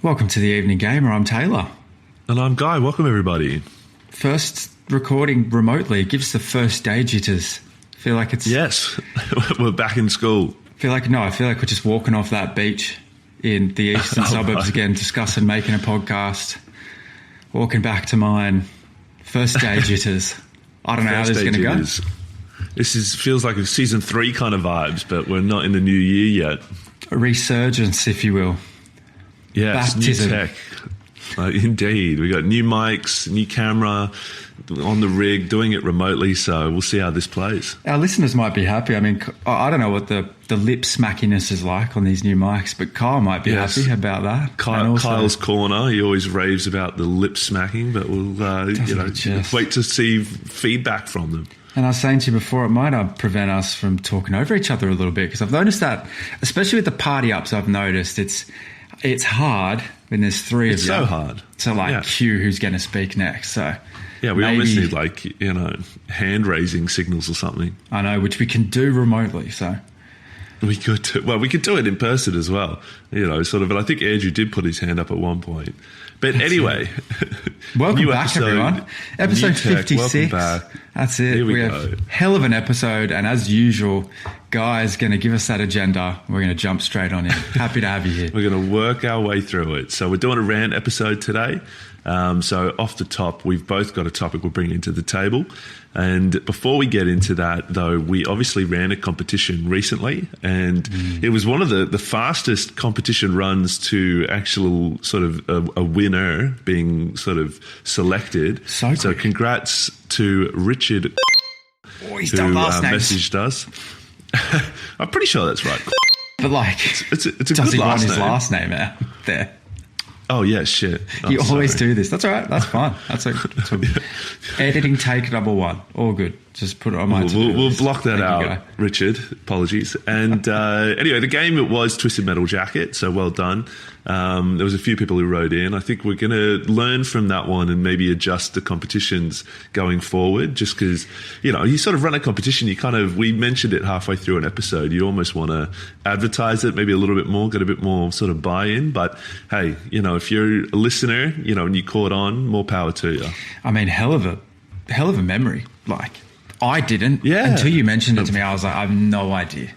Welcome to the Evening Gamer. I'm Taylor. And I'm Guy. Welcome, everybody. First recording remotely. It gives the first day jitters. Feel like it's... Yes, we're back in school. I feel like we're just walking off that beach in the eastern suburbs again, discussing making a podcast. Walking back to mine. First day jitters. I don't know how this is going to go. This feels like a season 3 kind of vibes, but we're not in the new year yet. A resurgence, if you will. Yes, Baptism. new tech. Indeed. We got new mics, new camera on the rig, doing it remotely, so we'll see how this plays. Our listeners might be happy. I mean, I don't know what the lip smackiness is like on these new mics, but Kyle might be happy about that. Kyle's corner, he always raves about the lip smacking, but we'll wait to see feedback from them. And I was saying to you before, it might prevent us from talking over each other a little bit, because I've noticed that, especially with the party ups, I've noticed it's hard when there's 3 of you. It's so hard. To cue who's going to speak next. So yeah, we almost need hand raising signals or something. I know, which we can do remotely. So we could do it in person as well. And I think Andrew did put his hand up at one point. But anyway, welcome back, everyone. Episode 56. Welcome back. That's it. Here we go. have hell of an episode, and as usual, Guy's going to give us that agenda. We're going to jump straight on in. Happy to have you here. We're going to work our way through it. So we're doing a rant episode today. So off the top, we've both got a topic we're bringing to the table. And before we get into that, though, we obviously ran a competition recently, and it was one of the fastest competition runs to actual sort of a winner being sort of selected. So congrats to Richard, who messaged us. I'm pretty sure that's right. But it's a good does he want his name. last name out there? Oh, yeah, shit. You always do this. That's all right. That's fine. That's editing take number 1. All good. Just put it on my We'll block that out, Richard. Apologies. And anyway, the game, it was Twisted Metal Jacket, so well done. There was a few people who wrote in. I think we're going to learn from that one and maybe adjust the competitions going forward, just because, you sort of run a competition, we mentioned it halfway through an episode. You almost want to advertise it maybe a little bit more, get a bit more sort of buy-in. But hey, if you're a listener, and you caught on, more power to you. I mean, hell of a memory. I didn't until you mentioned it to me. I was like, I have no idea.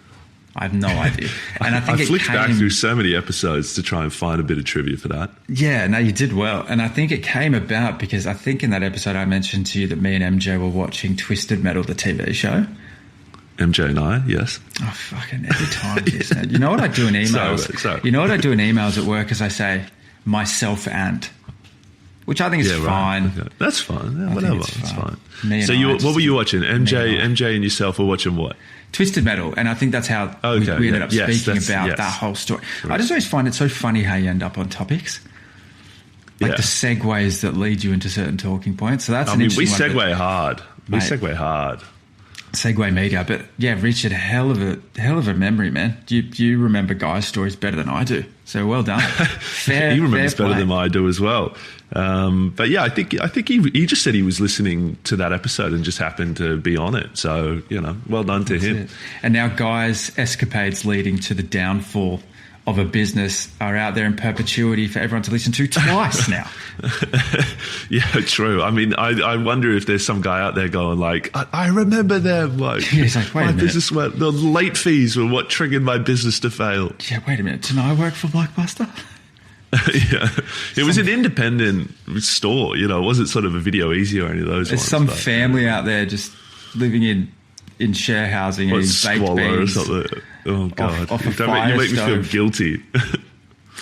And I think I flicked back through so many episodes to try and find a bit of trivia for that. Yeah, no, you did well. And I think it came about because I think in that episode I mentioned to you that me and MJ were watching Twisted Metal, the TV show. MJ and I, yes. Oh, fucking every time. You know what I do in emails? Sorry. You know what I do in emails at work is I say, myself and... which I think is fine. Right. Okay. That's fine. Yeah, whatever. It's fine. So what were you watching? MJ and yourself were watching what? Twisted Metal. And I think that's how we ended up speaking about that whole story. Right. I just always find it so funny how you end up on topics. The segues that lead you into certain talking points. So that's we segue hard. We segue hard. Segue media. But yeah, Richard, hell of a memory, man. You remember Guy's stories better than I do. So well done. He remembers better than I do as well. But yeah, I think he just said he was listening to that episode and just happened to be on it. So, well done to him. It. And now Guy's escapades leading to the downfall of a business are out there in perpetuity for everyone to listen to twice now. Yeah, true. I mean, I wonder if there's some guy out there going I remember them. He's like, wait a minute. Business the late fees were what triggered my business to fail. Yeah, wait a minute. Didn't I work for Blockbuster? Yeah, it was an independent store. It wasn't sort of a Video Easy or any of those. There's some family out there just living in share housing and baked beans or something. Oh God! Off you make me feel guilty.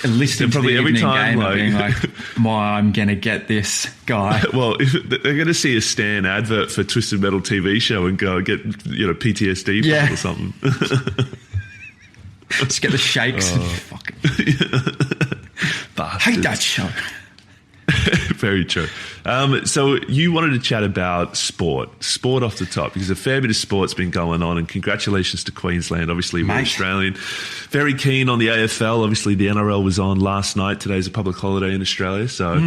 And listening to the Evening Gamer being like, I'm going to get this guy. Well, if they're going to see a Stan advert for Twisted Metal TV show and go get PTSD from it or something. Just get the shakes. And hate that show. Very true. So you wanted to chat about sport off the top, because a fair bit of sport's been going on, and congratulations to Queensland. Obviously, we're Australian. Very keen on the AFL. Obviously, the NRL was on last night. Today's a public holiday in Australia. So,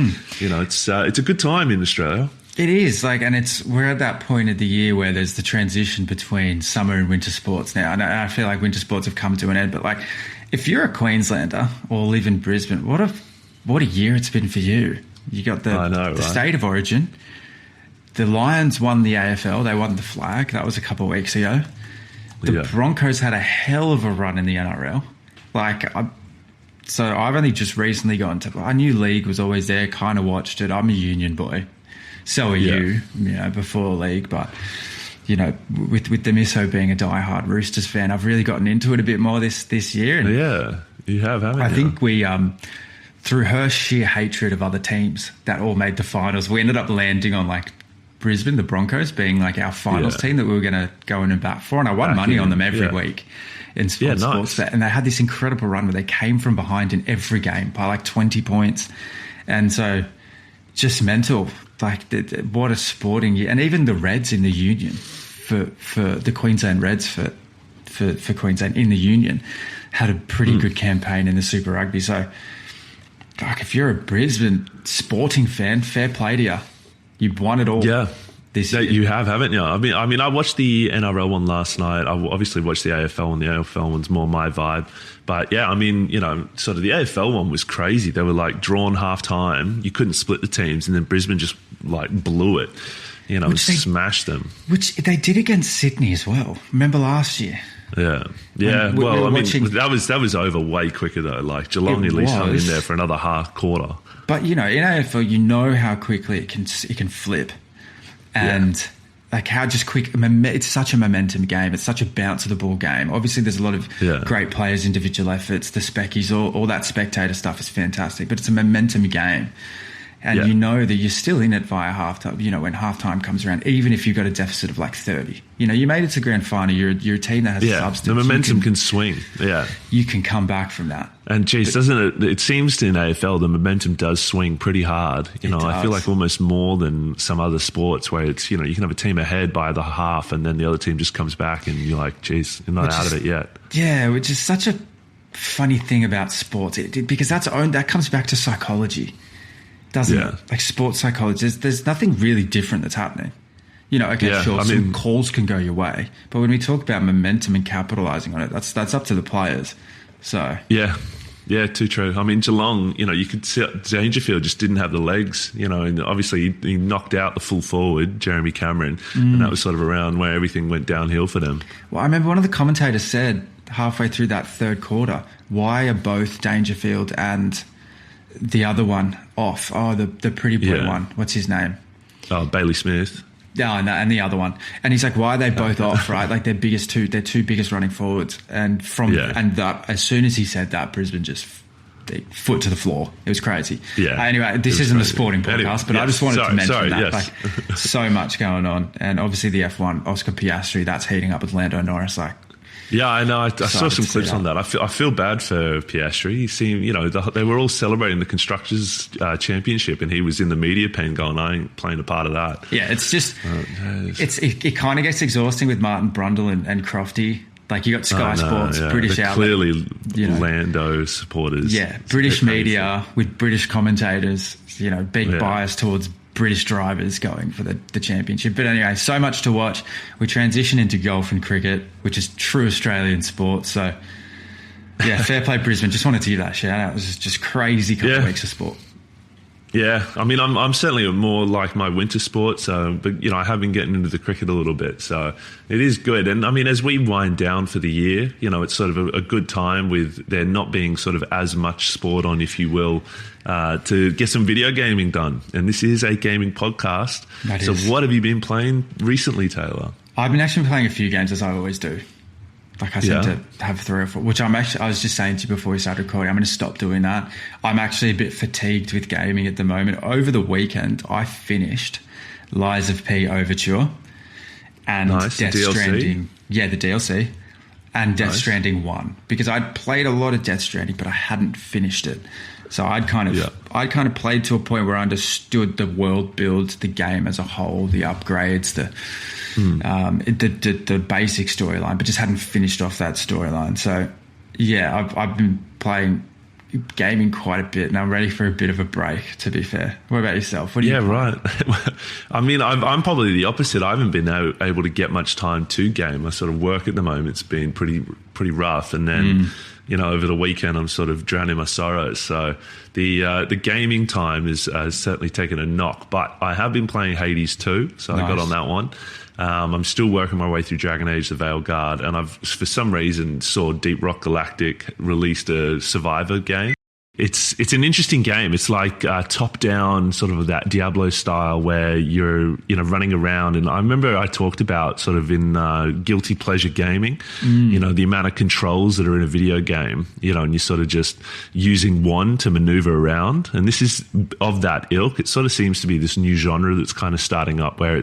it's a good time in Australia. It is, and we're at that point of the year where there's the transition between summer and winter sports now. And I feel like winter sports have come to an end, but if you're a Queenslander or live in Brisbane, what a what a year it's been for you. You got the State of Origin. The Lions won the AFL. They won the flag. That was a couple of weeks ago. The Broncos had a hell of a run in the NRL. So I've only just recently gone to... I knew League was always there, kind of watched it. I'm a Union boy. So are you before League. But, with the Misso being a diehard Roosters fan, I've really gotten into it a bit more this year. And you have, haven't you? I think we... through her sheer hatred of other teams that all made the finals, we ended up landing on Brisbane, the Broncos, being our finals team that we were going to go in and bat for. And I won money on them every week in sports bet. And they had this incredible run where they came from behind in every game by 20 points. And so just mental, what a sporting year. And even the Reds in the Union for the Queensland Reds for Queensland in the Union had a pretty good campaign in the Super Rugby. So if you're a Brisbane Sporting fan, fair play to you. You've won it all. Yeah. This year. You have, haven't you? I mean, I watched the NRL one last night. I obviously watched the AFL, and the AFL one's more my vibe. But yeah, I mean, sort of the AFL one was crazy. They were drawn half time. You couldn't split the teams, and then Brisbane just blew it. Smashed them. Which they did against Sydney as well. Remember last year? Yeah. That was over way quicker though. Geelong at least hung in there for another half quarter. But in AFL, how quickly it can flip, and how just quick. It's such a momentum game. It's such a bounce of the ball game. Obviously, there's a lot of great players, individual efforts, the speckies, all that spectator stuff is fantastic. But it's a momentum game. And that you're still in it via halftime, when halftime comes around, even if you've got a deficit of 30. You made it to grand final, you're a team that has substance. The momentum can swing. Yeah. You can come back from that. And doesn't it seems in AFL the momentum does swing pretty hard. I feel almost more than some other sports where it's, you can have a team ahead by the half and then the other team just comes back and you're you're not out of it yet. Yeah, which is such a funny thing about sports because that comes back to psychology. Doesn't it? Sports psychology, there's nothing really different that's happening. Some calls can go your way, but when we talk about momentum and capitalising on it, that's up to the players. So yeah, too true. I mean, Geelong, you could see Dangerfield just didn't have the legs, and obviously he knocked out the full forward, Jeremy Cameron, and that was sort of around where everything went downhill for them. Well, I remember one of the commentators said halfway through that third quarter, why are both Dangerfield and the other one off? Oh, the pretty boy one. What's his name? Oh, Bailey Smith. Yeah, no, and the other one. And he's like, why are they both off, right? Their two biggest running forwards. And as soon as he said that, Brisbane just foot to the floor. It was crazy. Yeah. Anyway, this isn't a sporting podcast, but I just wanted to mention that. Yes. So much going on. And obviously the F1, Oscar Piastri, that's heating up with Lando Norris. Yeah, I know. I saw some clips on that. I feel bad for Piastri. He seemed, they were all celebrating the Constructors' Championship, and he was in the media pen going, I ain't playing a part of that. Yeah, it's just, it kind of gets exhausting with Martin Brundle and Crofty. You got Sky Sports, British They're outlet. Clearly Lando supporters. Yeah, British media with British commentators, big bias towards British drivers going for the championship. But anyway, so much to watch. We transition into golf and cricket, which is true Australian sport. So, fair play Brisbane. Just wanted to give that shout out. It was just crazy couple of weeks of sport. Yeah, I mean, I'm certainly more like my winter sports, but I have been getting into the cricket a little bit, so it is good. And I mean, as we wind down for the year, it's sort of a good time with there not being sort of as much sport on, if you will, to get some video gaming done. And this is a gaming podcast. So what have you been playing recently, Taylor? I've been actually playing a few games, as I always do. I seem to have 3 or 4, which I was just saying to you before we started recording, I'm going to stop doing that. I'm actually a bit fatigued with gaming at the moment. Over the weekend, I finished Lies of P Overture and Death Stranding. Yeah, the DLC. And Death Stranding 1. Because I'd played a lot of Death Stranding, but I hadn't finished it. So I'd kind of played to a point where I understood the world build, the game as a whole, the upgrades, the basic storyline, but just hadn't finished off that storyline. So yeah, I've been playing gaming quite a bit, and I'm ready for a bit of a break, to be fair. What about yourself? What do you right. I mean, I'm probably the opposite. I haven't been able to get much time to game. I sort of work at the moment. It's been pretty rough, and then over the weekend I'm sort of drowning my sorrows. So the gaming time is certainly taken a knock. But I have been playing Hades 2, so nice. I got on that one. I'm still working my way through Dragon Age: The Veiled Guard, and I've for some reason saw Deep Rock Galactic released a Survivor game. It's an interesting game. It's like top-down, sort of that Diablo style, where you're running around. And I remember I talked about sort of in Guilty Pleasure Gaming, the amount of controls that are in a video game, and you're sort of just using one to maneuver around. And this is of that ilk. It sort of seems to be this new genre that's kind of starting up, where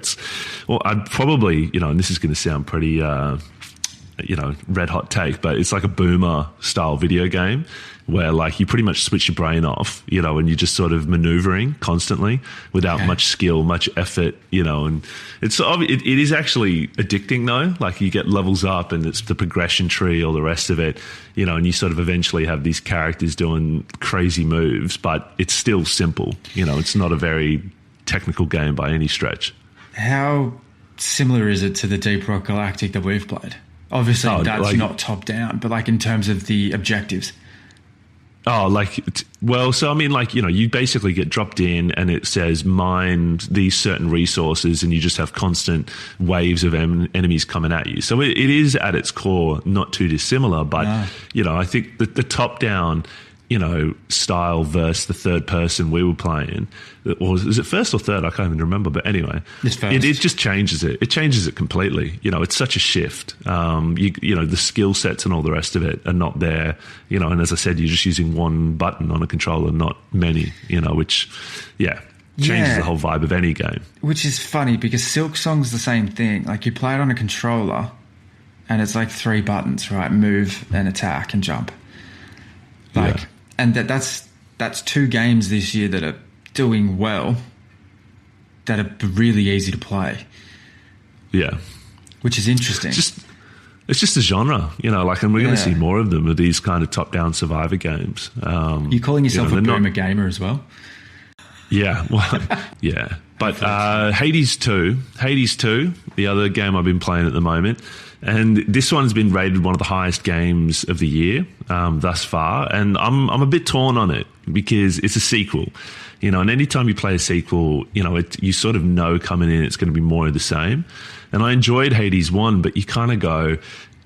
I'd probably, and this is going to sound pretty, red hot take, but it's like a boomer style video game, where like you pretty much switch your brain off, and you're just sort of maneuvering constantly without much skill, much effort, and it is actually addicting though. Like you get levels up and it's the progression tree, all the rest of it, and you sort of eventually have these characters doing crazy moves, but it's still simple. It's not a very technical game by any stretch. How similar is it to the Deep Rock Galactic that we've played? Obviously, that's not top down, but like in terms of the objectives. So I mean, you basically get dropped in and it says mine these certain resources, and you just have constant waves of enemies coming at you. So it is at its core not too dissimilar, but I think that the top down style versus the third person we were playing, or is it first or third? I can't even remember. But anyway, it just changes it. It changes it completely. It's such a shift. The skill sets and all the rest of it are not there. And as I said, you're just using one button on a controller, not many. Which changes the whole vibe of any game. Which is funny because Silksong's the same thing. Like you play it on a controller, and it's like 3 buttons, right? Move and attack and jump. And that's 2 games this year that are doing well, that are really easy to play. Yeah. Which is interesting. It's just a genre, and we're going to see more of them, of these kind of top-down survivor games. You're calling yourself a boomer gamer as well? Yeah, well, yeah. But Hades 2, the other game I've been playing at the moment, and this one's been rated one of the highest games of the year thus far, and I'm a bit torn on it because it's a sequel, and anytime you play a sequel, you sort of know coming in it's going to be more of the same. And I enjoyed Hades 1, but you kind of go,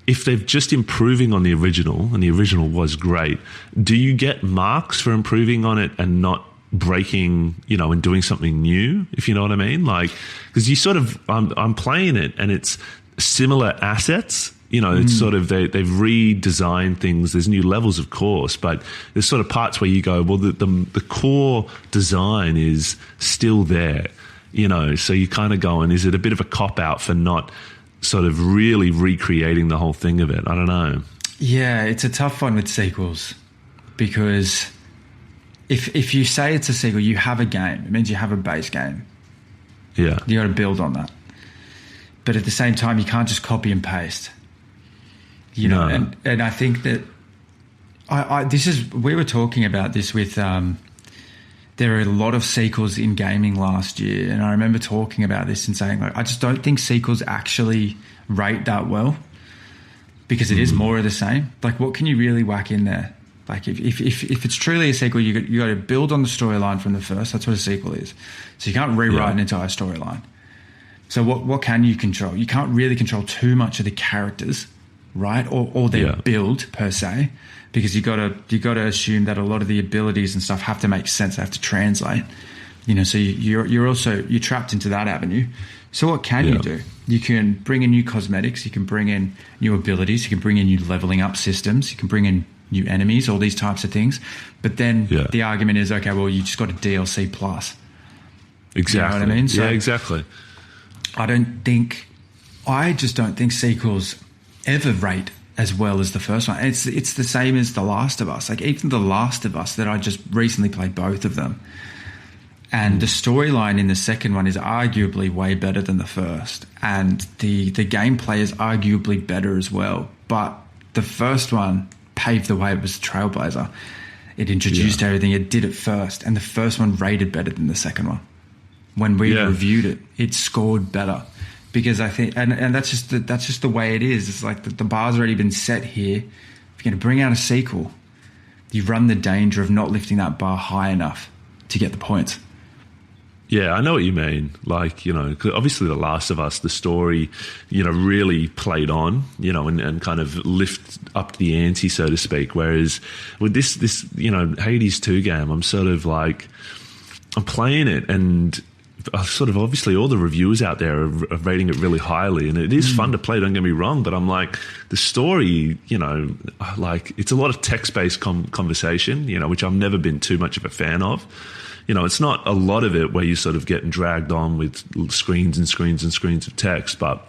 if they're just improving on the original, and the original was great, do you get marks for improving on it and not breaking, and doing something new, if you know what I mean? Like, because you sort of, I'm playing it and it's similar assets, it's sort of, they've redesigned things. There's new levels, of course, but there's sort of parts where you go, well, the core design is still there, so you kind of going, is it a bit of a cop out for not sort of really recreating the whole thing of it? I don't know. Yeah, it's a tough one with sequels because if you say it's a sequel, you have a game. It means you have a base game. Yeah. You got to build on that. But at the same time, you can't just copy and paste. And I think that we were talking about this with there are a lot of sequels in gaming last year, and I remember talking about this and saying, like, I just don't think sequels actually rate that well because it is more of the same. Like, what can you really whack in there? Like, if it's truly a sequel, you got to build on the storyline from the first. That's what a sequel is. So you can't rewrite an entire storyline. So what can you control? You can't really control too much of the characters, right? Or their build per se, because you got to assume that a lot of the abilities and stuff have to make sense. They have to translate. So you're trapped into that avenue. So what can you do? You can bring in new cosmetics. You can bring in new abilities. You can bring in new leveling up systems. You can bring in new enemies, all these types of things. But then the argument is, okay, well, you just got a DLC plus. Exactly. You know what I mean? So exactly. I just don't think sequels ever rate as well as the first one. It's the same as The Last of Us. Like, even The Last of Us, that I just recently played both of them. And the storyline in the second one is arguably way better than the first. And the gameplay is arguably better as well. But the first one paved the way. It was a trailblazer. It introduced everything. It did it first. And the first one rated better than the second one. When we reviewed it, it scored better. Because I think, and that's just the way it is. It's like the bar's already been set here you're going to bring out a sequel, you run the danger of not lifting that bar high enough to get the points. Yeah, I know what you mean. Like, you know, 'cause obviously The Last of Us, the story, you know, really played on, you know, and kind of lift up the ante, so to speak. Whereas with this, you know, Hades 2 game, I'm sort of like, I'm playing it and sort of obviously all the reviewers out there are rating it really highly, and it is fun to play, don't get me wrong, but I'm like, the story, you know, like it's a lot of text-based conversation, you know, which I've never been too much of a fan of. You know, it's not a lot of it where you're sort of getting dragged on with screens and screens and screens of text, but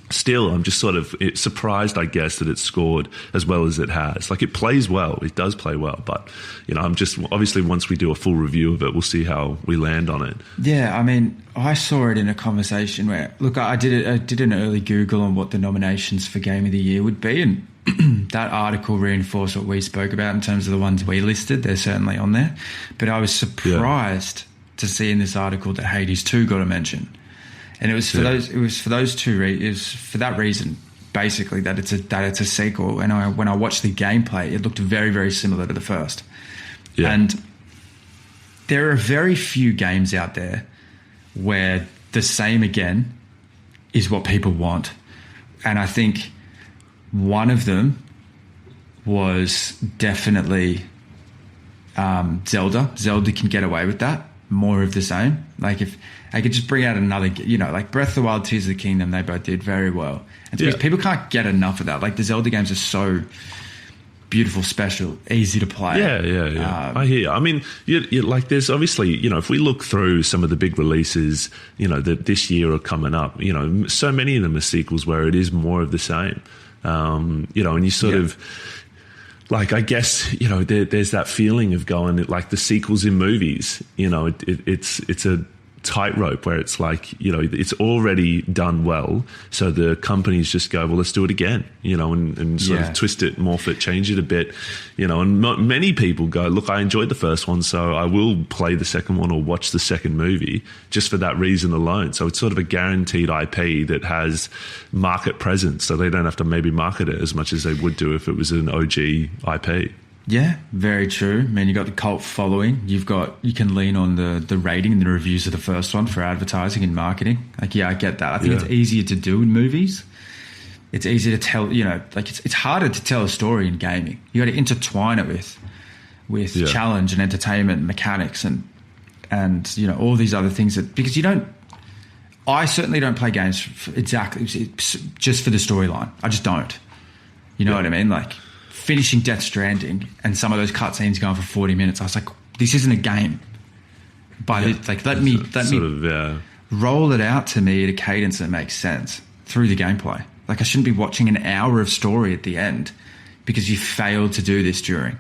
still, I'm just sort of surprised, I guess, that it's scored as well as it has. Like, it plays well. It does play well. But, you know, I'm just, obviously, once we do a full review of it, we'll see how we land on it. Yeah, I mean, I saw it in a conversation where, look, I did an early Google on what the nominations for Game of the Year would be, and that article reinforced what we spoke about in terms of the ones we listed. They're certainly on there. But I was surprised to see in this article that Hades 2 got a mention. And it was for that reason, basically, that it's a sequel. And when I watched the gameplay, it looked very, very similar to the first. Yeah. And there are very few games out there where the same again is what people want. And I think one of them was definitely Zelda. Zelda can get away with that. More of the same. Like, if I could just bring out another, you know, like Breath of the Wild, Tears of the Kingdom, they both did very well. And because people can't get enough of that. Like, the Zelda games are so beautiful, special, easy to play. Yeah. I hear you. I mean, you like, there's obviously, you know, if we look through some of the big releases, you know, that this year are coming up, you know, so many of them are sequels where it is more of the same. You know, and you sort of, like, I guess, you know, there's that feeling of going, like the sequels in movies, you know, it's a tightrope where it's like, you know, it's already done well. So the companies just go, well, let's do it again, you know, and sort of twist it, morph it, change it a bit, you know, and many people go, look, I enjoyed the first one, so I will play the second one or watch the second movie just for that reason alone. So it's sort of a guaranteed IP that has market presence, so they don't have to maybe market it as much as they would do if it was an OG IP. Yeah, very true. I mean, you got the cult following. You can lean on the rating and the reviews of the first one for advertising and marketing. Like, yeah, I get that. I think it's easier to do in movies. It's easier to tell, you know, like it's harder to tell a story in gaming. You got to intertwine it with challenge and entertainment and mechanics and you know, all these other things because I certainly don't play games exactly just for the storyline. I just don't. You know what I mean? Like, finishing Death Stranding and some of those cutscenes going for 40 minutes, I was like, this isn't a game. Let me roll it out to me at a cadence that makes sense through the gameplay. Like, I shouldn't be watching an hour of story at the end because you failed to do this during.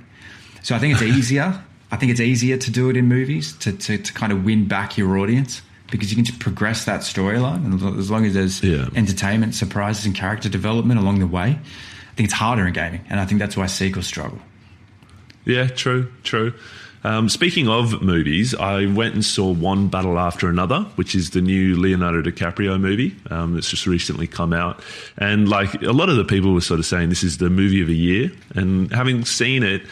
So I think it's easier. I think it's easier to do it in movies to kind of win back your audience because you can just progress that storyline. And as long as there's entertainment, surprises, and character development along the way, I think it's harder in gaming, and I think that's why sequels struggle. Yeah, true. Speaking of movies, I went and saw One Battle After Another, which is the new Leonardo DiCaprio movie that's just recently come out. And like, a lot of the people were sort of saying this is the movie of the year. And having seen it,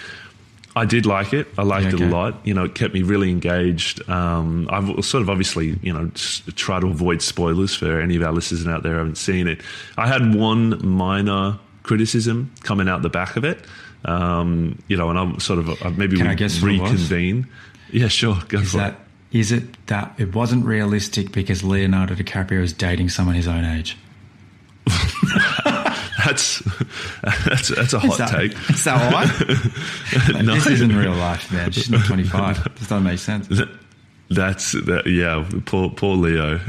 I did like it. I liked it a lot. You know, it kept me really engaged. I've sort of obviously, you know, try to avoid spoilers for any of our listeners out there who haven't seen it. I had one minor criticism coming out the back of it, you know, and I'm sort of maybe we reconvene. Yeah, sure. Go for it. Is it that it wasn't realistic because Leonardo DiCaprio is dating someone his own age? That's a hot take. Is that why? No. This isn't real life, man. She's not 25. This doesn't make sense. Poor Leo.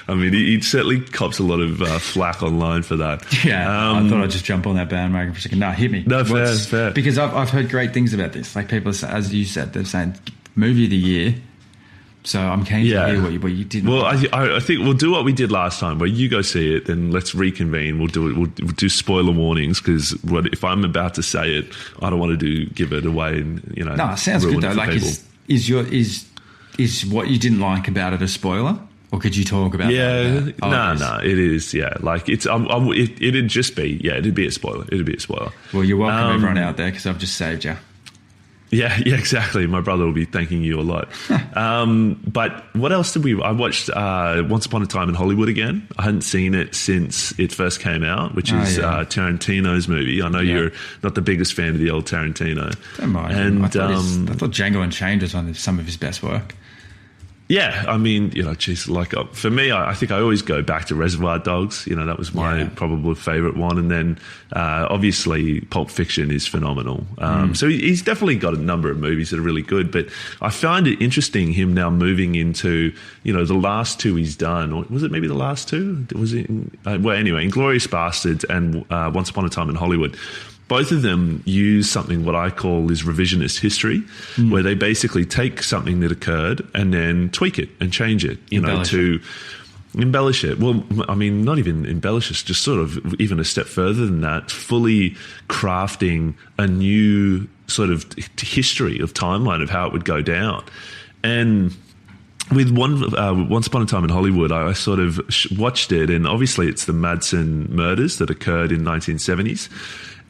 I mean, he certainly cops a lot of flack online for that. Yeah, I thought I'd just jump on that bandwagon for a second. No, hit me. No, fair. Because I've heard great things about this. Like, people, as you said, they're saying movie of the year. So I'm keen to hear what you did. Well, I think we'll do what we did last time, where you go see it, then let's reconvene. We'll do spoiler warnings, because if I'm about to say it, I don't want to give it away and, you know. No, it sounds good though. Like, is what you didn't like about it a spoiler, Or could you talk about that? No, it is, yeah. Like, it'd just be, it'd be a spoiler. It'd be a spoiler. Well, you're welcome, everyone out there, because I've just saved you. Yeah, exactly. My brother will be thanking you a lot. But what else did I watched Once Upon a Time in Hollywood again. I hadn't seen it since it first came out, which is Tarantino's movie. I know you're not the biggest fan of the old Tarantino. Don't mind. And I thought Django Unchained was some of his best work. Yeah, I mean, like for me, I think I always go back to Reservoir Dogs. That was my probably favourite one. And then obviously Pulp Fiction is phenomenal. So he's definitely got a number of movies that are really good. But I find it interesting him now moving into, the last two he's done. Or was it maybe the last two? Was it? Well, anyway, Inglourious Basterds and Once Upon a Time in Hollywood. Both of them use something what I call is revisionist history, where they basically take something that occurred and then tweak it and change it, to embellish it. Well, I mean, not even embellish it, just sort of even a step further than that, fully crafting a new sort of history of timeline of how it would go down. And with Once Upon a Time in Hollywood, I sort of watched it, and obviously it's the Madsen murders that occurred in 1970s.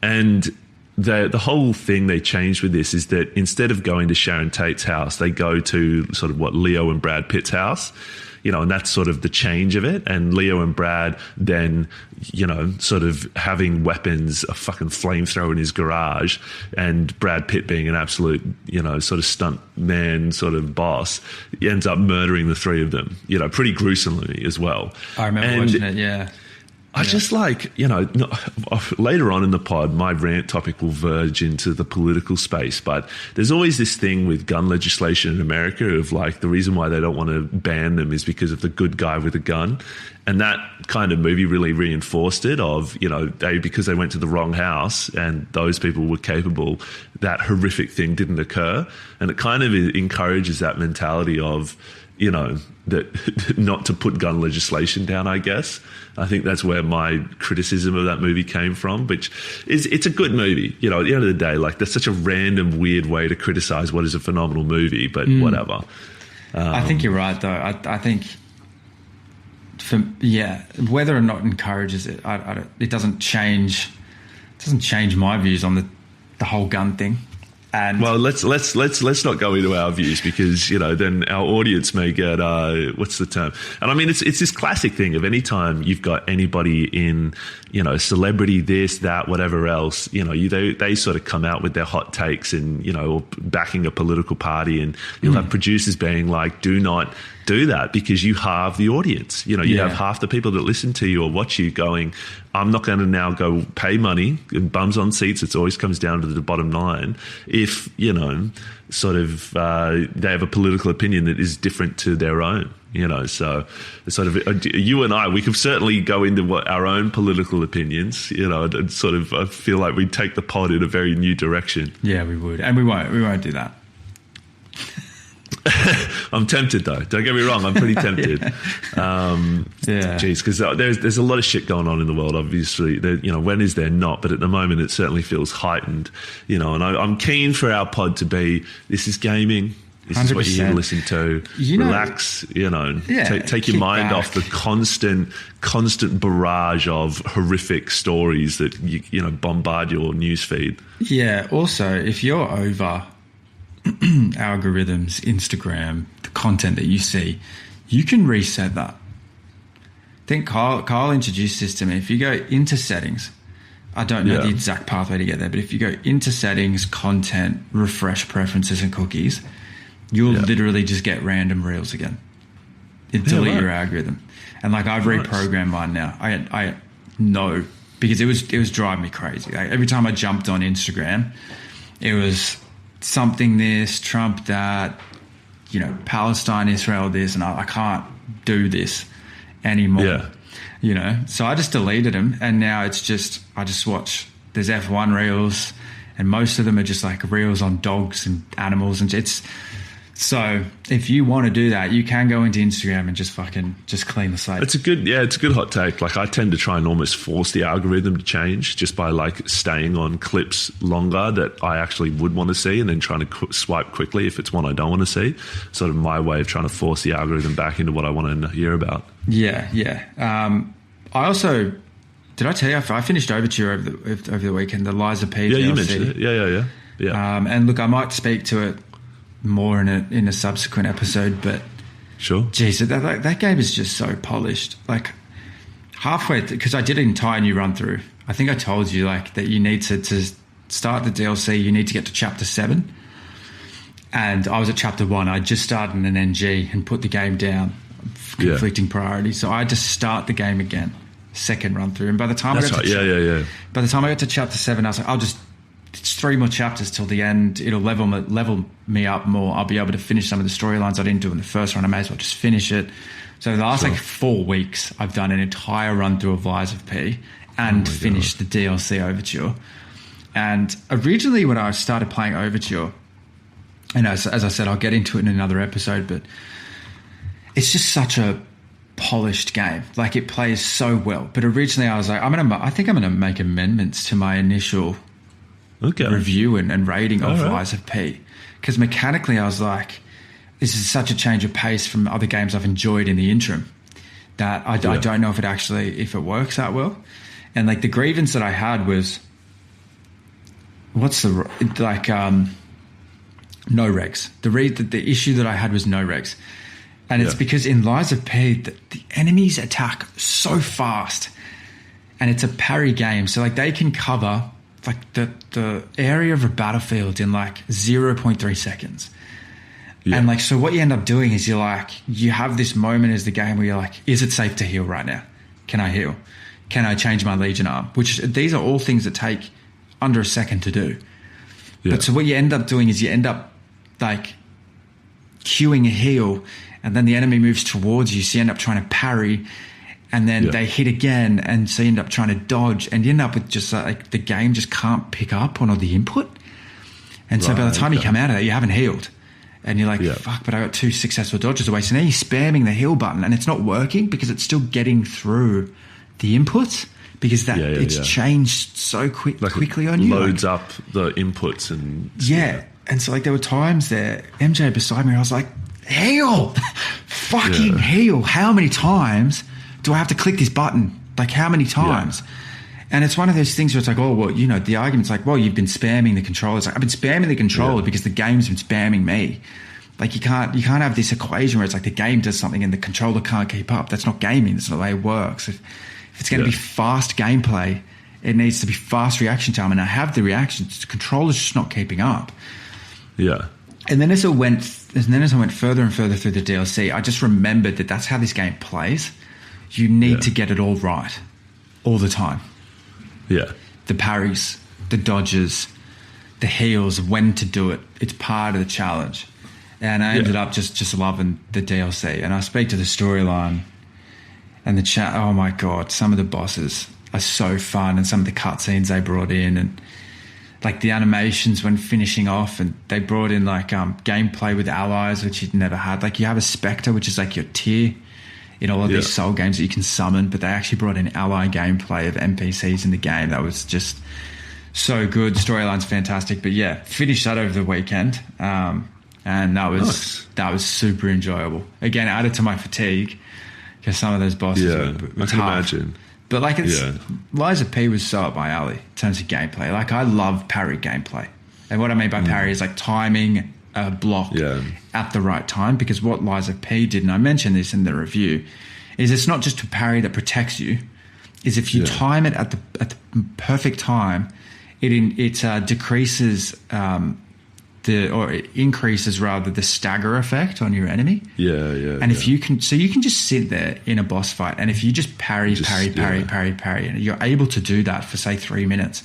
And the whole thing they changed with this is that instead of going to Sharon Tate's house, they go to sort of Leo and Brad Pitt's house, and that's sort of the change of it. And Leo and Brad then, sort of having weapons, a fucking flamethrower in his garage, and Brad Pitt being an absolute, sort of stunt man, sort of boss, he ends up murdering the three of them, pretty gruesomely as well. I remember watching it, yeah. I just like, later on in the pod, my rant topic will verge into the political space, but there's always this thing with gun legislation in America of like the reason why they don't want to ban them is because of the good guy with a gun. And that kind of movie really reinforced it of, because they went to the wrong house and those people were capable, that horrific thing didn't occur. And it kind of encourages that mentality of, that not to put gun legislation down, I guess. I think that's where my criticism of that movie came from, which is, it's a good movie. At the end of the day, like that's such a random, weird way to criticize what is a phenomenal movie, but whatever. I think you're right, though. I think, whether or not encourages it, it doesn't change my views on the whole gun thing. And well, let's not go into our views because then our audience may get what's the term? And I mean it's this classic thing of any time you've got anybody in celebrity this that whatever else they sort of come out with their hot takes and or backing a political party and you'll have producers being like, do not do that because you halve the audience. You have half the people that listen to you or watch you going, I'm not going to now go pay money, bums on seats. It always comes down to the bottom line. If, sort of they have a political opinion that is different to their own, so sort of you and I, we could certainly go into our own political opinions, and sort of I feel like we'd take the pod in a very new direction. Yeah, we would. And we won't do that. I'm tempted though. Don't get me wrong. I'm pretty tempted. Geez, because there's a lot of shit going on in the world. Obviously, when is there not? But at the moment, it certainly feels heightened. And I'm keen for our pod to be. This is gaming. This 100%. Is what you're here to listen to. Relax. Take your mind back off the constant barrage of horrific stories that bombard your newsfeed. Yeah. Also, if you're over algorithms, Instagram, the content that you see, you can reset that. I think Kyle introduced this to me. If you go into settings, I don't know the exact pathway to get there, but if you go into settings, content, refresh preferences and cookies, you'll literally just get random reels again. It delete your algorithm. And like I've reprogrammed mine now. I know because it was driving me crazy. Like every time I jumped on Instagram, it was something this, Trump that, Palestine, Israel this, and I can't do this anymore. So I just deleted them, and now it's just I just watch. There's F1 reels, and most of them are just like reels on dogs and animals, and it's So if you want to do that, you can go into Instagram and just clean the slate. It's a good hot take. Like I tend to try and almost force the algorithm to change just by like staying on clips longer that I actually would want to see, and then trying to swipe quickly if it's one I don't want to see. Sort of my way of trying to force the algorithm back into what I want to hear about. Yeah. I also, did I tell you I finished Overture over the weekend, the Liza P DLC. Yeah, you mentioned it. Yeah. And look, I might speak to it more in a subsequent episode, but sure. Geez, that game is just so polished. Like halfway, because I did an entire new run through. I think I told you like that you need to start the DLC. You need to get to chapter 7, and I was at chapter 1. I just started an NG and put the game down, conflicting priorities. So I had to start the game again, second run through. And by the time By the time I got to chapter 7, I was like, it's 3 more chapters till the end. It'll level me up more. I'll be able to finish some of the storylines I didn't do in the first run. I may as well just finish it. So the last 4 weeks, I've done an entire run through of Lies of P and finished the DLC Overture. And originally when I started playing Overture, and as I said, I'll get into it in another episode, but it's just such a polished game. Like it plays so well. But originally I was like, I think I'm going to make amendments to my initial review and rating of Lies of P, because mechanically I was like, this is such a change of pace from other games I've enjoyed in the interim that I don't know if it works that well. And like the grievance that I had was no regs. The issue that I had was no regs, and it's because in Lies of P the enemies attack so fast, and it's a parry game, so like they can cover like the area of a battlefield in like 0.3 seconds. Yeah. And like, so what you end up doing is you have this moment as the game where you're like, is it safe to heal right now? Can I heal? Can I change my Legion arm? These are all things that take under a second to do. Yeah. But so what you end up doing is you end up like queuing a heal, and then the enemy moves towards you. So you end up trying to parry, and then they hit again, and so you end up trying to dodge, and you end up with just like the game just can't pick up on all the input. And so by the time you come out of it, you haven't healed. And you're like, fuck, but I got 2 successful dodges away. So now you're spamming the heal button, and it's not working because it's still getting through the inputs, because it's changed so quickly on you. Loads up the inputs and... Yeah. And so like there were times there, MJ beside me, I was like, heal! Fucking heal! How many times do I have to click this button? Like how many times? And it's one of those things where it's like, oh, well, the argument's like, well, you've been spamming the controller. It's like, I've been spamming the controller because the game's been spamming me. Like you can't have this equation where it's like the game does something and the controller can't keep up. That's not gaming. That's not the way it works. If it's going to be fast gameplay, it needs to be fast reaction time. And I have the reactions. The controller's just not keeping up. Yeah. And then as I went further and further through the DLC, I just remembered that that's how this game plays. You need to get it all right all the time. Yeah. The parries, the dodges, the heals, when to do it. It's part of the challenge. And I ended up just loving the DLC. And I speak to the storyline and the chat. Oh my God, some of the bosses are so fun, and some of the cutscenes they brought in, and like the animations when finishing off, and they brought in like gameplay with allies, which you'd never had. Like you have a Spectre, which is like your tier in all of these Soul games that you can summon, but they actually brought in ally gameplay of NPCs in the game. That was just so good. Storyline's fantastic. But finished that over the weekend. And that was super enjoyable. Again, added to my fatigue because some of those bosses were I can imagine. But like Lies of P was so up my alley in terms of gameplay. Like I love parry gameplay. And what I mean by parry is like timing a block at the right time, because what Lies of P did, and I mentioned this in the review, is it's not just a parry that protects you, is if you time it at the perfect time, it decreases it increases rather the stagger effect on your enemy. And if you can just sit there in a boss fight, and if you just parry, and you're able to do that for say 3 minutes,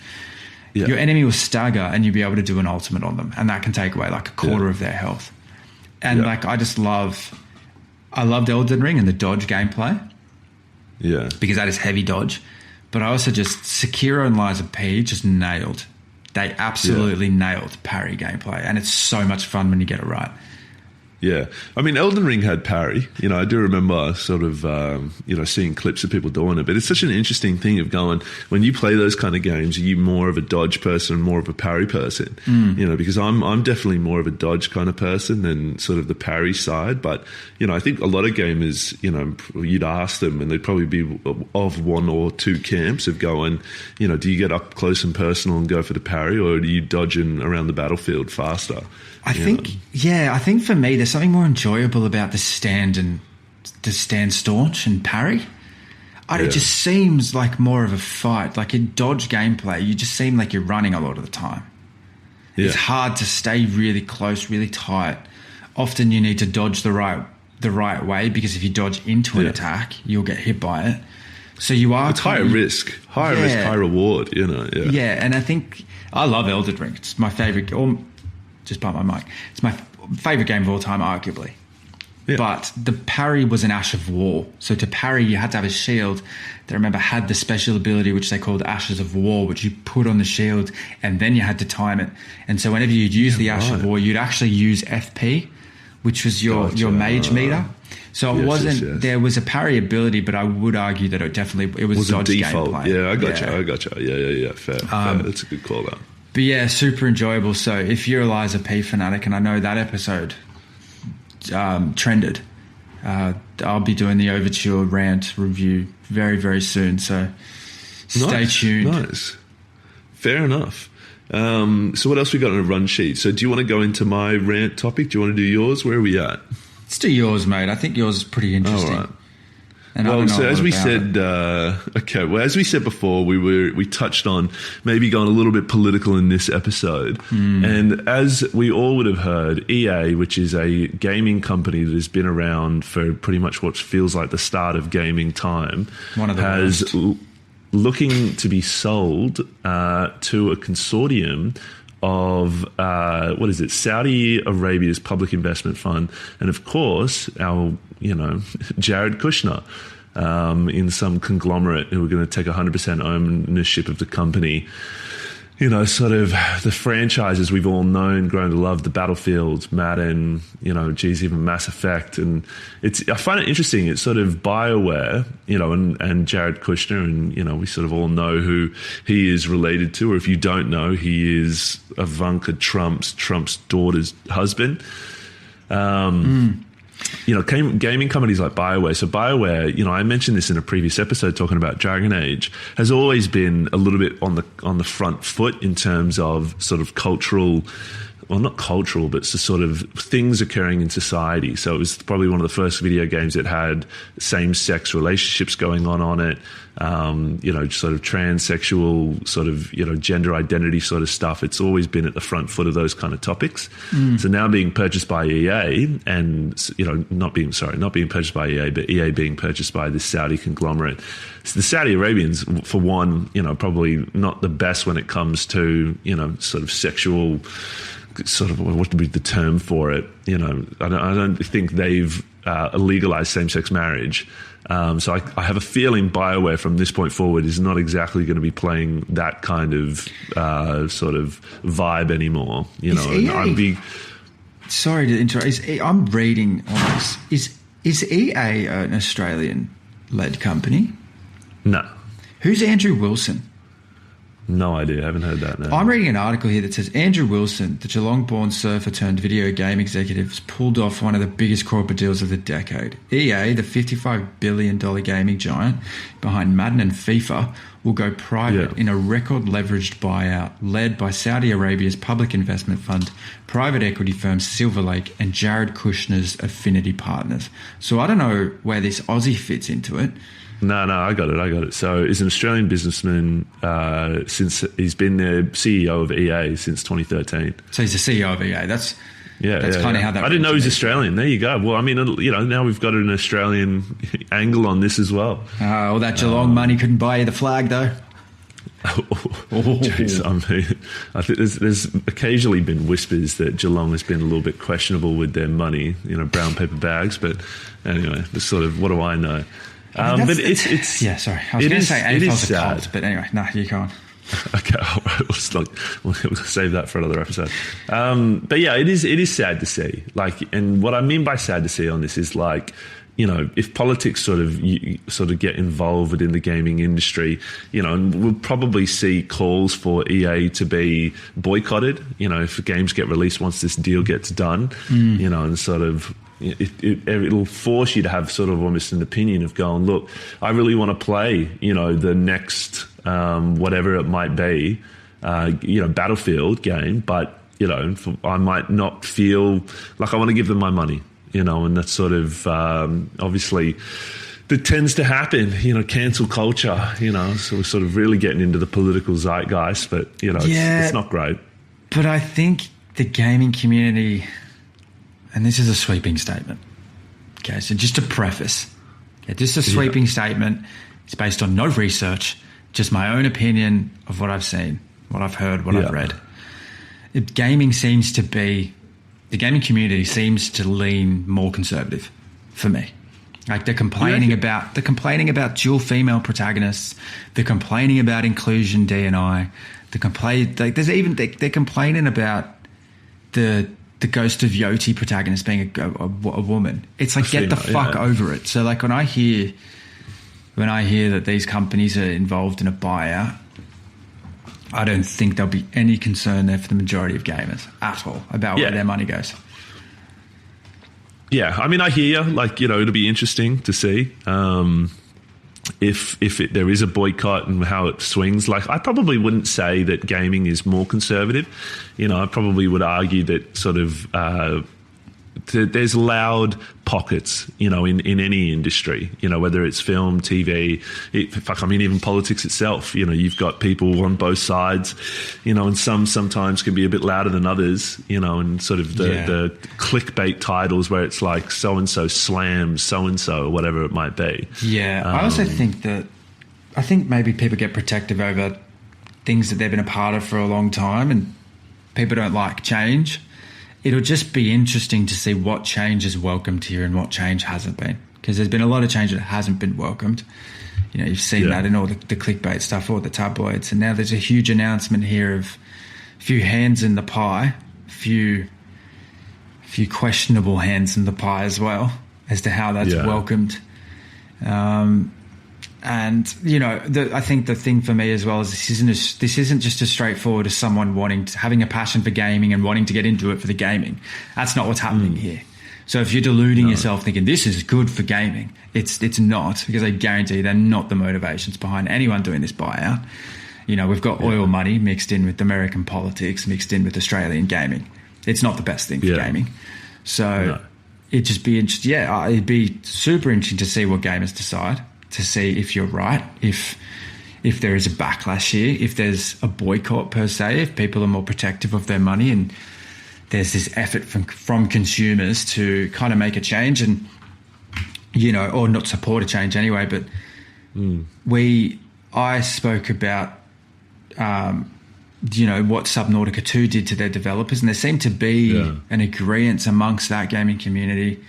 your enemy will stagger and you'll be able to do an ultimate on them, and that can take away like a quarter of their health. And like I loved Elden Ring and the dodge gameplay. Yeah. Because that is heavy dodge. But I also just Sekiro and Lies of P just nailed. They absolutely nailed parry gameplay, and it's so much fun when you get it right. Yeah. I mean, Elden Ring had parry. You know, I do remember sort of, seeing clips of people doing it. But it's such an interesting thing of going, when you play those kind of games, are you more of a dodge person, more of a parry person? You know, because I'm definitely more of a dodge kind of person than sort of the parry side. But, you know, I think a lot of gamers, you know, you'd ask them and they'd probably be of one or two camps of going, you know, do you get up close and personal and go for the parry, or do you dodging around the battlefield faster? I think for me, there's something more enjoyable about the stand staunch and parry. It just seems like more of a fight. Like in dodge gameplay, you just seem like you're running a lot of the time. Yeah. It's hard to stay really close, really tight. Often you need to dodge the right way, because if you dodge into an attack, you'll get hit by it. So it's higher risk, high reward. You know. Yeah, and I think I love Elden Ring. It's my favorite. Just bump my mic. It's my favorite game of all time, arguably. Yeah. But the parry was an Ash of War. So to parry, you had to have a shield that, I remember, had the special ability, which they called Ashes of War, which you put on the shield, and then you had to time it. And so whenever you'd use the Ash of War, you'd actually use FP, which was your mage meter. So it wasn't. There was a parry ability, but I would argue that it was dodge default gameplay. Yeah, I gotcha. Yeah. Fair. That's a good call out. But yeah, super enjoyable. So if you're a Liza P fanatic, and I know that episode trended, I'll be doing the Overture rant review very, very soon. So stay tuned. Nice. Fair enough. So what else we got on a run sheet? So do you want to go into my rant topic? Do you want to do yours? Where are we at? Let's do yours, mate. I think yours is pretty interesting. All right. And so as we said before, we touched on maybe going a little bit political in this episode. And as we all would have heard, EA, which is a gaming company that has been around for pretty much what feels like the start of gaming time, has looking to be sold to a consortium of Saudi Arabia's public investment fund, and of course our Jared Kushner in some conglomerate who are going to take 100% ownership of the company. You know, sort of the franchises we've all known, grown to love, the Battlefield, Madden, even Mass Effect. And I find it interesting. It's sort of BioWare, and Jared Kushner, and, we sort of all know who he is related to, or if you don't know, he is Ivanka Trump's daughter's husband. Gaming companies like BioWare. So BioWare, I mentioned this in a previous episode talking about Dragon Age, has always been a little bit on the front foot in terms of sort of cultural, well, not cultural, but sort of things occurring in society. So it was probably one of the first video games that had same-sex relationships going on it, sort of transsexual, sort of, gender identity sort of stuff. It's always been at the front foot of those kind of topics. So now being purchased by EA and, not being purchased by EA, but EA being purchased by this Saudi conglomerate. So the Saudi Arabians, for one, probably not the best when it comes to, sort of sexual, sort of, what would be the term for it? I don't think they've legalized same-sex marriage. So I have a feeling BioWare from this point forward is not exactly going to be playing that kind of sort of vibe anymore. Sorry to interrupt. I'm reading on this. Is EA an Australian-led company? No. Who's Andrew Wilson? No idea. I haven't heard that now. I'm reading an article here that says Andrew Wilson, the Geelong-born surfer turned video game executive, has pulled off one of the biggest corporate deals of the decade. EA, the $55 billion gaming giant behind Madden and FIFA, will go private in a record-leveraged buyout led by Saudi Arabia's public investment fund, private equity firm Silver Lake, and Jared Kushner's affinity partners. So I don't know where this Aussie fits into it. No, I got it. So he's an Australian businessman since he's been the CEO of EA since 2013. So he's the CEO of EA. That's kind of how that. I didn't know he's Australian. There you go. Well, I mean, now we've got an Australian angle on this as well. All that Geelong money couldn't buy you the flag, though. Jeez, I mean, I think there's occasionally been whispers that Geelong has been a little bit questionable with their money, brown paper bags. But anyway, it's sort of, what do I know? But it's yeah. Sorry, I was going to say AFL's a cult, but anyway, no, you can't. Okay, all right. We'll save that for another episode. But yeah, it is sad to see. Like, and what I mean by sad to see on this is like, you know, if politics sort of get involved within the gaming industry, you know, and we'll probably see calls for EA to be boycotted, you know, if games get released once this deal gets done, you know, and sort of it'll force you to have sort of almost an opinion of going, look, I really want to play, you know, the next whatever it might be, you know, Battlefield game, but, you know, I might not feel like I want to give them my money. You know, and that's sort of obviously that tends to happen, you know, cancel culture, you know, so we're sort of really getting into the political zeitgeist, but, you know, it's not great. But I think the gaming community, and this is a sweeping statement, okay, so just to preface, this is a sweeping statement. It's based on no research, just my own opinion of what I've seen, what I've heard, what I've read. The gaming community seems to lean more conservative for me. Like they're complaining about dual female protagonists. They're complaining about inclusion D&I. They're complaining about the ghost of Yotei protagonist being a woman. It's like, get the fuck over it. So like when I hear that these companies are involved in a buyout, I don't think there'll be any concern there for the majority of gamers at all about where their money goes. Yeah, I mean, I hear you. Like, you know, it'll be interesting to see if there is a boycott and how it swings. Like, I probably wouldn't say that gaming is more conservative. You know, I probably would argue that sort of there's loud pockets, you know, in any industry, you know, whether it's film, TV, even politics itself, you know, you've got people on both sides, you know, and sometimes can be a bit louder than others, you know, and sort of the clickbait titles where it's like so-and-so slams so-and-so or whatever it might be. Yeah. I also think maybe people get protective over things that they've been a part of for a long time and people don't like change. It'll just be interesting to see what change is welcomed here and what change hasn't been. Because there's been a lot of change that hasn't been welcomed. You know, you've seen that in all the clickbait stuff, all the tabloids. And now there's a huge announcement here of a few hands in the pie, a few questionable hands in the pie as well, as to how that's welcomed. And, you know, I think the thing for me as well is this isn't just as straightforward as someone having a passion for gaming and wanting to get into it for the gaming. That's not what's happening here. So if you're deluding yourself thinking this is good for gaming, it's not, because I guarantee they're not the motivations behind anyone doing this buyout. You know, we've got oil money mixed in with American politics, mixed in with Australian gaming. It's not the best thing for gaming. So it'd just be interesting. Yeah, it'd be super interesting to see what gamers decide, to see if you're right, if there is a backlash here, if there's a boycott per se, if people are more protective of their money and there's this effort from consumers to kind of make a change and, you know, or not support a change anyway. But I spoke about, you know, what Subnautica 2 did to their developers, and there seemed to be an agreement amongst that gaming community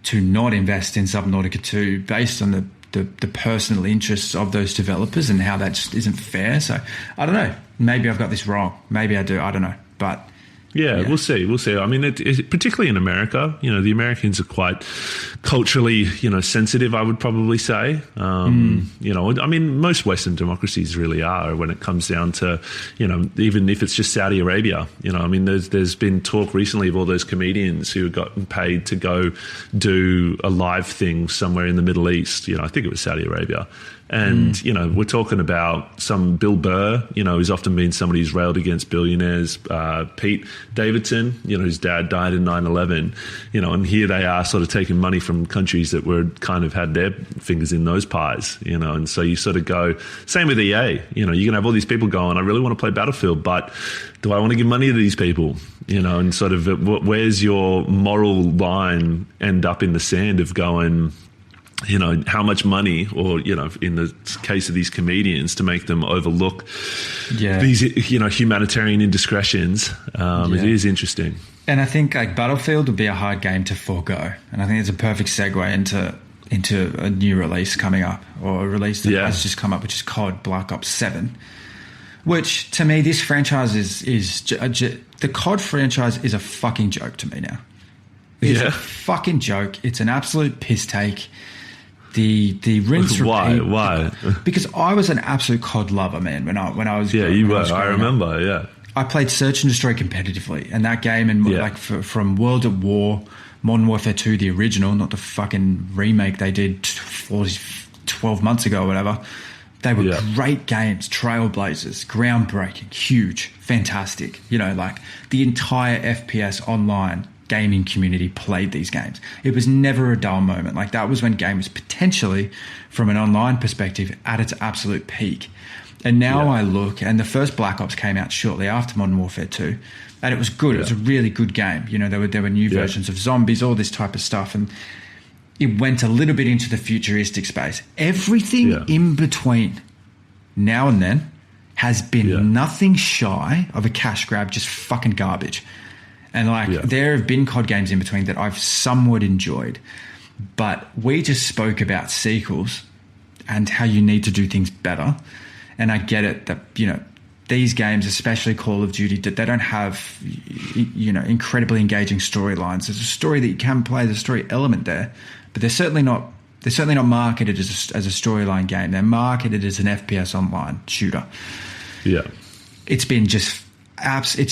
to not invest in Subnautica 2 based on the personal interests of those developers and how that just isn't fair. So I don't know. Maybe I've got this wrong. Maybe I do. I don't know. But yeah, we'll see. I mean, particularly in America, you know, the Americans are quite culturally, you know, sensitive, I would probably say. You know, I mean, most Western democracies really are when it comes down to, you know, even if it's just Saudi Arabia, you know, I mean, there's been talk recently of all those comedians who have gotten paid to go do a live thing somewhere in the Middle East. You know, I think it was Saudi Arabia. And, you know, we're talking about some Bill Burr, you know, who's often been somebody who's railed against billionaires, Pete Davidson, you know, whose dad died in 9/11, you know, and here they are sort of taking money from countries that were kind of had their fingers in those pies, you know, and so you sort of go, same with EA, you know, you can have all these people going, I really want to play Battlefield, but do I want to give money to these people, you know, and sort of where's your moral line end up in the sand of going, you know, how much money, or, you know, in the case of these comedians, to make them overlook these, you know, humanitarian indiscretions. It is interesting. And I think like Battlefield would be a hard game to forego. And I think it's a perfect segue into a new release coming up, or a release that has just come up, which is COD Black Ops 7, Which, to me, this franchise the COD franchise is a fucking joke to me now. It's a fucking joke. It's an absolute piss take. The rinse repeat. Why? Because I was an absolute COD lover, man. When I was you were. I remember. Yeah. I played Search and Destroy competitively, and that game, and from World at War, Modern Warfare 2, the original, not the fucking remake they did 12 months ago or whatever. They were great games, trailblazers, groundbreaking, huge, fantastic. You know, like the entire FPS online gaming community played these games. It was never a dull moment. Like that was when games potentially, from an online perspective, at its absolute peak. And now I look, and the first Black Ops came out shortly after Modern Warfare 2, and it was good. It was a really good game. You know, there were new versions of zombies, all this type of stuff, and it went a little bit into the futuristic space. Everything in between now and then has been nothing shy of a cash grab, just fucking garbage. And there have been COD games in between that I've somewhat enjoyed, but we just spoke about sequels and how you need to do things better. And I get it that, you know, these games, especially Call of Duty, that they don't have, you know, incredibly engaging storylines. There's a story that you can play, there's a story element there, but they're certainly not marketed as a storyline game. They're marketed as an FPS online shooter. Yeah, it's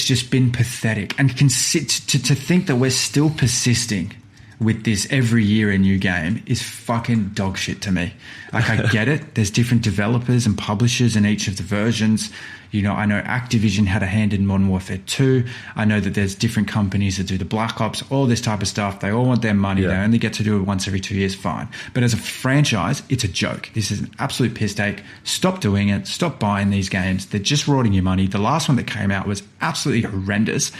just been pathetic, and to think that we're still persisting with this every year a new game is fucking dog shit to me. Like, I get it. There's different developers and publishers in each of the versions. You know, I know Activision had a hand in Modern Warfare 2. I know that there's different companies that do the Black Ops, all this type of stuff. They all want their money. They only get to do it once every 2 years, fine. But as a franchise, it's a joke. This is an absolute piss take. Stop doing it. Stop buying these games. They're just rotting your money. The last one that came out was absolutely horrendous.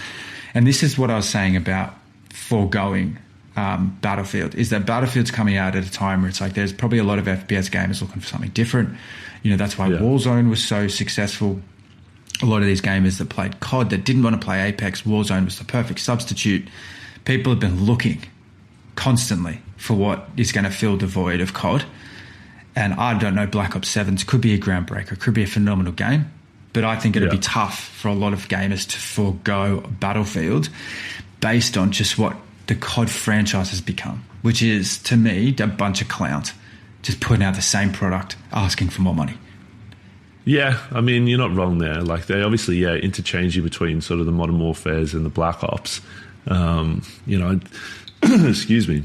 And this is what I was saying about foregoing Battlefield, is that Battlefield's coming out at a time where it's like there's probably a lot of FPS gamers looking for something different. You know, that's why Warzone was so successful. A lot of these gamers that played COD that didn't want to play Apex, Warzone was the perfect substitute. People have been looking constantly for what is going to fill the void of COD. And I don't know, Black Ops 7 could be a groundbreaker, could be a phenomenal game, but I think it'd be tough for a lot of gamers to forego Battlefield based on just what the COD franchise has become, which is, to me, a bunch of clowns just putting out the same product, asking for more money. Yeah, I mean, you're not wrong there. Like, they obviously, interchange you between sort of the Modern Warfares and the Black Ops. You know, excuse me.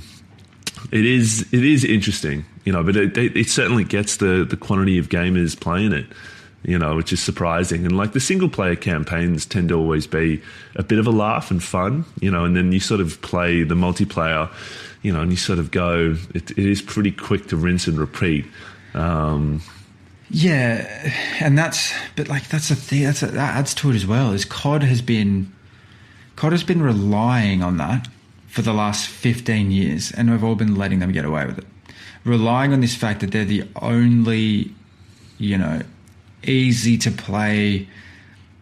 It is interesting, you know, but it certainly gets the quantity of gamers playing it, you know, which is surprising. And like the single player campaigns tend to always be a bit of a laugh and fun, you know, and then you sort of play the multiplayer, you know, and you sort of go, it is pretty quick to rinse and repeat. Yeah, and that's the thing. That adds to it as well. Is COD has been relying on that for the last 15 years, and we've all been letting them get away with it. Relying on this fact that they're the only, you know, easy to play,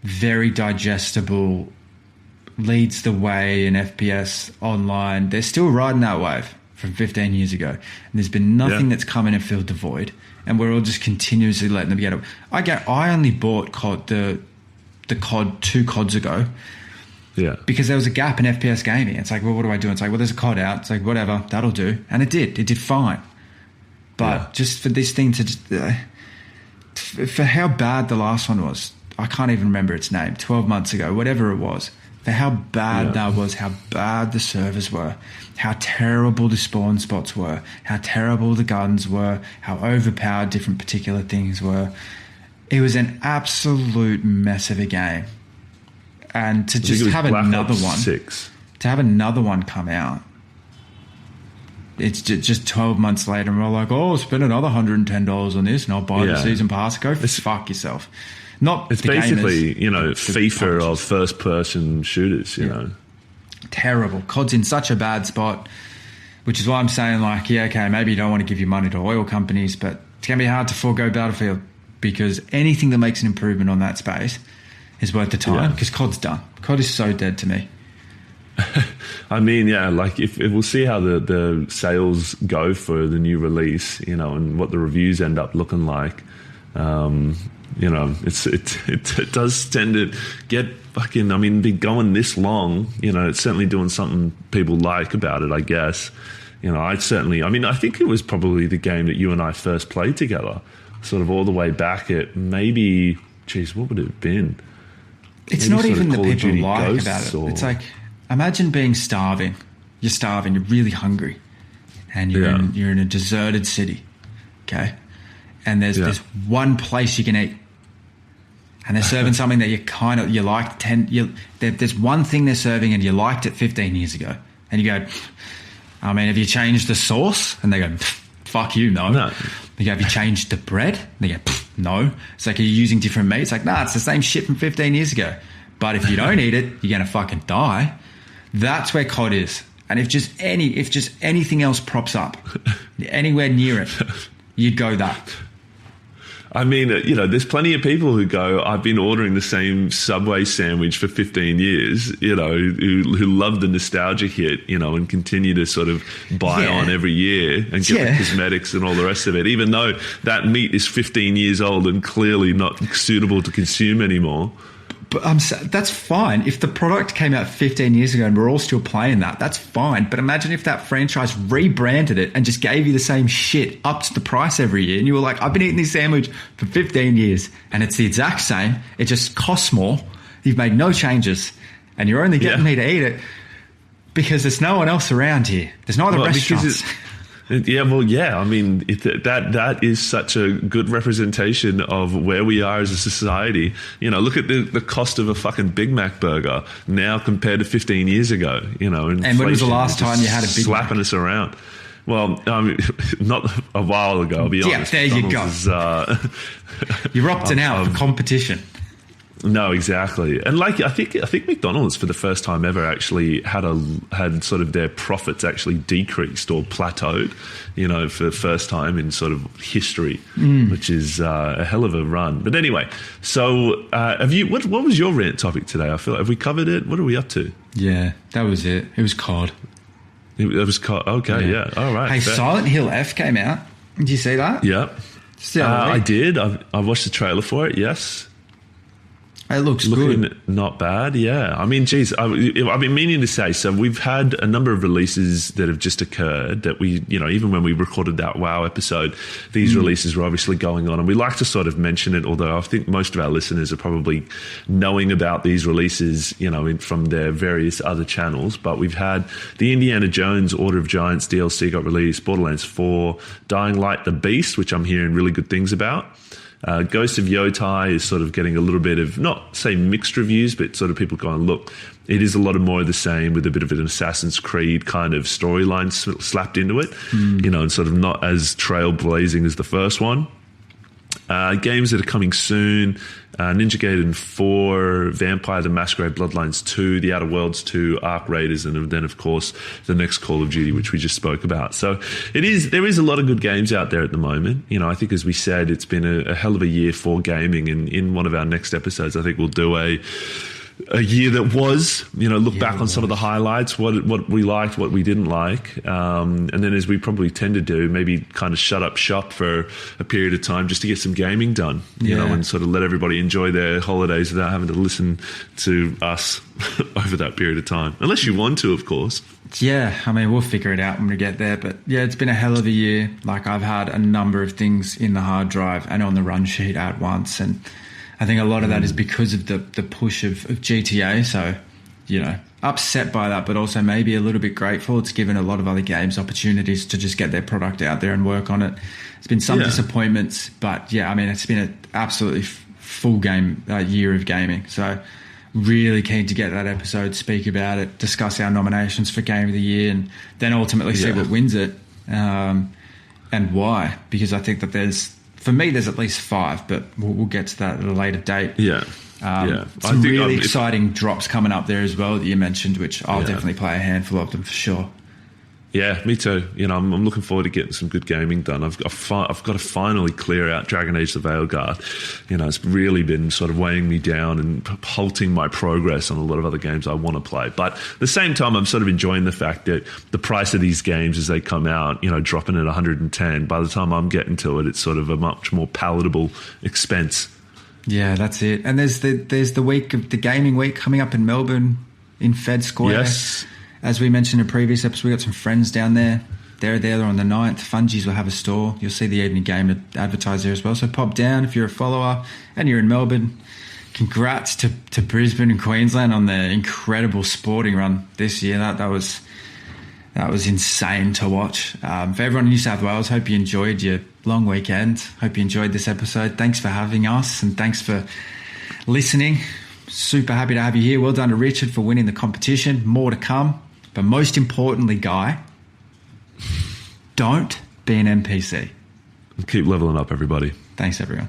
very digestible, leads the way in FPS online. They're still riding that wave from 15 years ago, and there's been nothing that's come in and filled the void. And we're all just continuously letting them get it. I only bought COD, the COD 2 CODs ago, because there was a gap in FPS gaming. It's like, well, what do I do? It's like, well, there's a COD out. It's like, whatever, that'll do. And it did fine. But just for this thing to just, for how bad the last one was, I can't even remember its name, 12 months ago, whatever it was, for how bad that was, how bad the servers were, how terrible the spawn spots were, how terrible the guns were, how overpowered different particular things were. It was an absolute mess of a game. And to just have another one, to have another one come out, it's just 12 months later, and we're like, oh, spend another $110 on this, and I'll buy the season pass. Go fuck yourself. It's basically, you know, FIFA of first-person shooters, you know. Terrible. COD's in such a bad spot, which is why I'm saying, like, maybe you don't want to give your money to oil companies, but it's going to be hard to forego Battlefield, because anything that makes an improvement on that space is worth the time, because COD's done. COD is so dead to me. I mean, like if we'll see how the sales go for the new release, you know, and what the reviews end up looking like. it does tend to get fucking, I mean, be going this long, it's certainly doing something people like about it, I guess. I think it was probably the game that you and I first played together, sort of all the way back at maybe, geez, what would it have been? It's maybe not even the people like about it. It's like, imagine being starving. You're starving, you're really hungry, and you're in a deserted city, okay? And there's one place you can eat. And they're serving something that you liked there's one thing they're serving and you liked it 15 years ago. And you go, I mean, have you changed the sauce? And they go, fuck you, no. You go, have you changed the bread? And they go, no. It's like, are you using different meat? It's like, nah, it's the same shit from 15 years ago. But if you don't eat it, you're going to fucking die. That's where COD is. And if just anything else props up, anywhere near it, you'd go that. I mean, there's plenty of people who go, I've been ordering the same Subway sandwich for 15 years, who love the nostalgia hit, and continue to sort of buy on every year and get the cosmetics and all the rest of it, even though that meat is 15 years old and clearly not suitable to consume anymore. But that's fine. If the product came out 15 years ago and we're all still playing that's fine. But imagine if that franchise rebranded it and just gave you the same shit, upped the price every year. And you were like, I've been eating this sandwich for 15 years and it's the exact same. It just costs more. You've made no changes and you're only getting me to eat it because there's no one else around here. There's no other restaurants. I mean, that is such a good representation of where we are as a society. Look at the cost of a fucking Big Mac burger now compared to 15 years ago. And when was the last time you had a Big Mac? Slapping us around. Well, not a while ago, I'll be honest. Yeah, there you go. You're opting out for competition. No, exactly. And I think McDonald's for the first time ever actually had sort of their profits actually decreased or plateaued, for the first time in sort of history, which is a hell of a run. But anyway, so what was your rant topic today? I feel like, have we covered it? What are we up to? Yeah, that was it. It was COD. It was COD. Okay, yeah. All right. Hey, fair. Silent Hill F came out. Did you see that? Yeah. I did. I watched the trailer for it, yes. It looks looking good. Not bad, yeah. I mean, geez, I've been meaning to say, so we've had a number of releases that have just occurred that we, even when we recorded that WoW episode, these releases were obviously going on. And we like to sort of mention it, although I think most of our listeners are probably knowing about these releases, from their various other channels. But we've had the Indiana Jones Order of Giants DLC got released, Borderlands 4, Dying Light the Beast, which I'm hearing really good things about. Ghost of Yotei is sort of getting a little bit of, not say mixed reviews, but sort of people going, look, it is a lot of more of the same with a bit of an Assassin's Creed kind of storyline slapped into it, and sort of not as trailblazing as the first one. Games that are coming soon, Ninja Gaiden 4, Vampire the Masquerade Bloodlines 2, The Outer Worlds 2, Ark Raiders, and then, of course, the next Call of Duty, which we just spoke about. So there is a lot of good games out there at the moment. I think, as we said, it's been a hell of a year for gaming, and in one of our next episodes, I think we'll do a year that was, look back on some of the highlights, what we liked, what we didn't like. And then, as we probably tend to do, maybe kind of shut up shop for a period of time just to get some gaming done, and sort of let everybody enjoy their holidays without having to listen to us over that period of time. Unless you want to, of course. Yeah, I mean, we'll figure it out when we get there. But yeah, it's been a hell of a year. Like, I've had a number of things in the hard drive and on the run sheet at once. And I think a lot of that is because of the push of GTA. So, upset by that, but also maybe a little bit grateful. It's given a lot of other games opportunities to just get their product out there and work on it. There's been some disappointments, but yeah, I mean, it's been an absolutely full game year of gaming. So really keen to get that episode, speak about it, discuss our nominations for Game of the Year, and then ultimately see what wins it and why. Because I think that for me, there's at least 5, but we'll get to that at a later date. Some really exciting drops coming up there as well that you mentioned, which I'll definitely play a handful of them for sure. Yeah, me too. I'm looking forward to getting some good gaming done. I've got to finally clear out Dragon Age: The Veilguard. It's really been sort of weighing me down and halting my progress on a lot of other games I want to play. But at the same time, I'm sort of enjoying the fact that the price of these games as they come out, dropping at $110, by the time I'm getting to it, it's sort of a much more palatable expense. Yeah, that's it. And there's the week of the gaming week coming up in Melbourne in Fed Square. Yes. As we mentioned in a previous episode, we got some friends down there. They're there on the 9th. Fungies will have a store. You'll see the Evening Game advertised there as well. So pop down if you're a follower and you're in Melbourne. Congrats to Brisbane and Queensland on their incredible sporting run this year. That was insane to watch. For everyone in New South Wales, hope you enjoyed your long weekend. Hope you enjoyed this episode. Thanks for having us and thanks for listening. Super happy to have you here. Well done to Richard for winning the competition. More to come. But most importantly, Guy, don't be an NPC. Keep leveling up, everybody. Thanks, everyone.